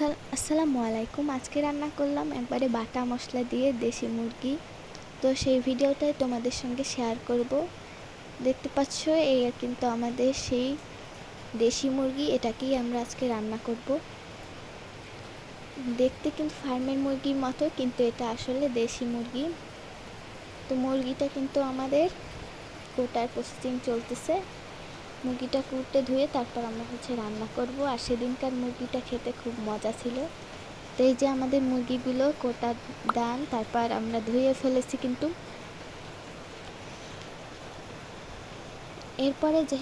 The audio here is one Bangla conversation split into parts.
আসসালামু আলাইকুম। আজকে রান্না করলাম একবারে বাটা মশলা দিয়ে দেশি মুরগি। তো সেই ভিডিওটাই তোমাদের সঙ্গে শেয়ার করব। দেখতে পাচ্ছ এই কিন্তু আমাদের সেই দেশি মুরগি, এটাকেই আমরা আজকে রান্না করব। দেখতে কিন্তু ফার্মের মুরগির মতো, কিন্তু এটা আসলে দেশি মুরগি। তো মুরগিটা কিন্তু আমাদের কোটার প্রসেসিং চলতেছে। মুরগিটা কুটে ধুয়ে তারপর আমরা রান্না করব। আর সেদিনকার মুরগিটা খেতে খুব মজা ছিল। তো এই যে আমাদের মুরগিগুলো কোটা দান, তারপর আমরা ধুয়ে ফেলেছি কিন্তু। এরপরে যে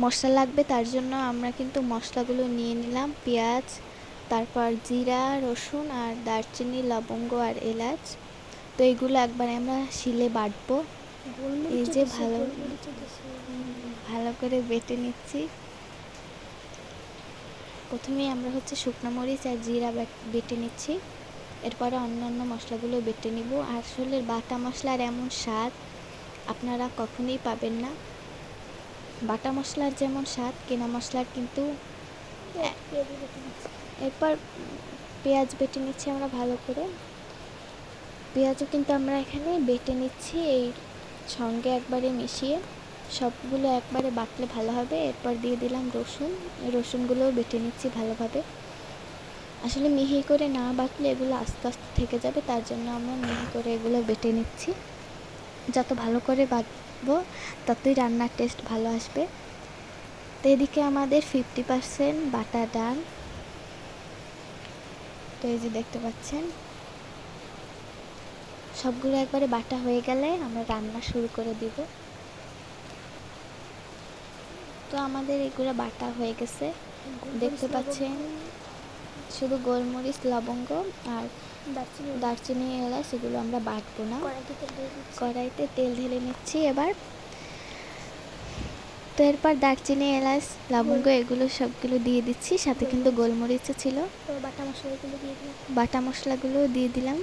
মশলা লাগবে তার জন্য আমরা কিন্তু মশলাগুলো নিয়ে নিলাম। পেঁয়াজ, তারপর জিরা, রসুন আর দারচিনি, লবঙ্গ আর এলাচ। তো এইগুলো একবারে আমরা শিলে বাটবো। এই যে ভালো করে বেটে নিচ্ছি। প্রথমেই আমরা শুকনো মরিচ আর জিরা বেটে নিচ্ছি। এরপরে অন্যান্য মশলাগুলো বেটে নিব। আসলে বাটা মশলার এমন স্বাদ আপনারা কখনোই পাবেন না। বাটা মশলার যেমন স্বাদ কেনা মশলার কিন্তু। এরপর পেঁয়াজ বেটে নিচ্ছি আমরা ভালো করে। পেঁয়াজও কিন্তু আমরা এখানে বেটে নিচ্ছি, এই সঙ্গে একবারে মিশিয়ে সবগুলো একবারে বাটলে ভালো হবে। এরপর দিয়ে দিলাম রসুনগুলোও বেটে নিচ্ছি ভালোভাবে। আসলে মিহি করে না বাটলে এগুলো আস্তে আস্তে থেকে যাবে, তার জন্য আমরা মিহি করে এগুলো বেটে নিচ্ছি। যত ভালো করে বাটবো ততই রান্নার টেস্ট ভালো আসবে। তো এদিকে আমাদের 50% বাটা ডাল। তো এই যে দেখতে পাচ্ছেন সবগুলো একবারে বাটা হয়ে গেলে আমরা রান্না শুরু করে দিব। তো আমাদের এগুলো বাটা হয়ে গেছে, দেখতে পাচ্ছেন। শুধু গোলমরিচ, লবঙ্গ আর দারচিনি, এলাচ এগুলো আমরা বাটবো না। কড়াইতে তেল ঢেলে নিচ্ছি এবার। তো এরপর দারচিনি, এলাচ, লবঙ্গ এগুলো সবগুলো দিয়ে দিচ্ছি, সাথে কিন্তু গোলমরিচও ছিল। বাটা মশলাগুলো দিয়ে দিলাম।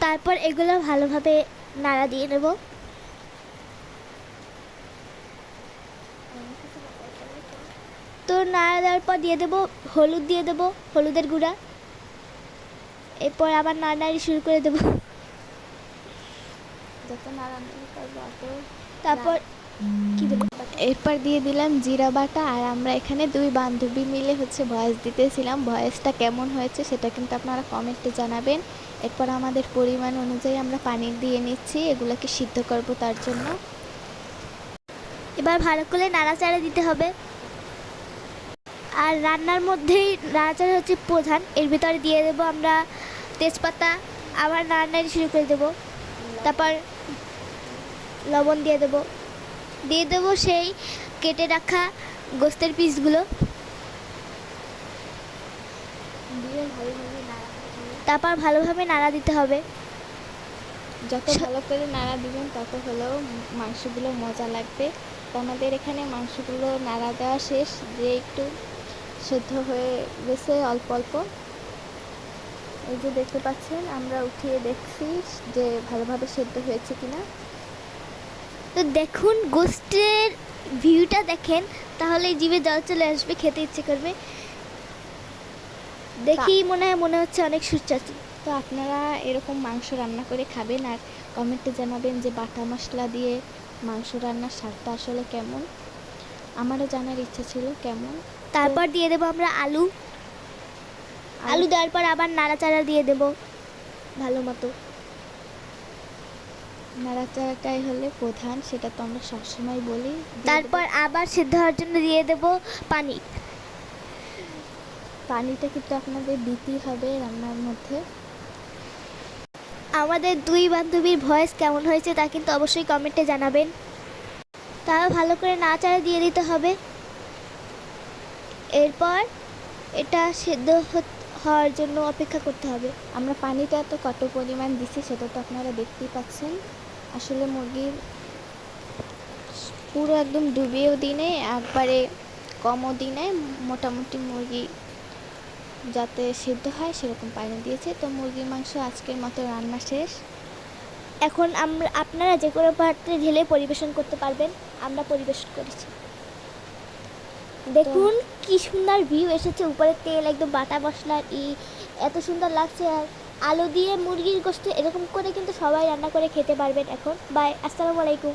তারপর এগুলো ভালোভাবে নাড়া দিয়ে নেব। তো নাড়া দেওয়ার পর দিয়ে দেবো হলুদ, দিয়ে দেবো হলুদের গুঁড়া। এরপর আবার নাড়ানাড়ি শুরু করে দেবো। তারপর এরপর দিয়ে দিলাম জিরা বাটা। আর আমরা এখানে দুই বান্ধবী মিলে ভয়েস দিতেছিলাম। ভয়েসটা কেমন হয়েছে সেটা কিন্তু আপনারা কমেন্টে জানাবেন। এরপর আমাদের পরিমাণ অনুযায়ী আমরা পানি দিয়ে নিচ্ছি, এগুলোকে সিদ্ধ করব তার জন্য। এবার ভালো করে নাড়াচাড়া দিতে হবে। আর রান্নার মধ্যেই নাড়াচাড়া হচ্ছে প্রধান। এর ভিতরে দিয়ে দেবো আমরা তেজপাতা, আবার নাড়ানাড়ি শুরু করে দেবো। তারপর লবণ দিয়ে দেবো সেই কেটে রাখা গোস্তের পিসগুলো। তারপর ভালোভাবে নাড়া দিতে হবে। যত ভালো করে নাড়া দিবেন তত হলেও মাংসগুলো মজা লাগবে। তো আমাদের এখানে মাংসগুলো নাড়া দেওয়া শেষ, যে একটু সেদ্ধ হয়ে গেছে অল্প অল্প। এই যে দেখতে পাচ্ছেন আমরা উঠিয়ে দেখছি যে ভালোভাবে সেদ্ধ হয়েছে কিনা। তো দেখুন গোস্তের ভিউটা দেখেন, তাহলে জিভে জল চলে আসবে, খেতে ইচ্ছে করবে। দেখি মনে হচ্ছে অনেক সুস্বাদু। তো আপনারা এরকম মাংস রান্না করে খাবেন আর কমেন্টে জানাবেন যে বাটা মশলা দিয়ে মাংস রান্নার স্বাদটা আসলে কেমন। আমারও জানার ইচ্ছা ছিল কেমন। তারপর দিয়ে দেবো আমরা আলু দেওয়ার পর আবার নাড়াচাড়া দিয়ে দেবো ভালো মতো। নাড়াচাড়াটাই হলে প্রধান, সেটা তো আমরা সবসময় বলি। তারপর আবার সিদ্ধ হওয়ার জন্য দিয়ে দেবো পানিটা কিন্তু আপনাদের দিতেই হবে রান্নার মধ্যে। আমাদের দুই বান্ধবীর ভয়েস কেমন হয়েছে তা কিন্তু অবশ্যই কমেন্টে জানাবেন। তাও ভালো করে নাড়াচাড়া দিয়ে দিতে হবে। এরপর এটা সিদ্ধ হওয়ার জন্য অপেক্ষা করতে হবে। আমরা পানিটা তো কত পরিমাণ দিচ্ছি সেটা তো আপনারা দেখতেই পাচ্ছেন। আসলে মুরগির পুরো একদম ডুবিয়েও দিনে, একবারে কমও দিনে, মোটামুটি মুরগি যাতে সিদ্ধ হয় সেরকম পানি দিয়েছে। তো মুরগির মাংস আজকের মতো রান্না শেষ। এখন আপনারা যে কোনো পাত্রে ঢেলে পরিবেশন করতে পারবেন। আমরা পরিবেশন করেছি। দেখুন কি সুন্দর ভিউ এসেছে, উপরে তেল একদম বাটা মশলার এত সুন্দর লাগছে। আর আলু দিয়ে মুরগির গোশত এরকম করে কিন্তু সবাই রান্না করে খেতে পারবেন এখন। বাই, আসসালামু আলাইকুম।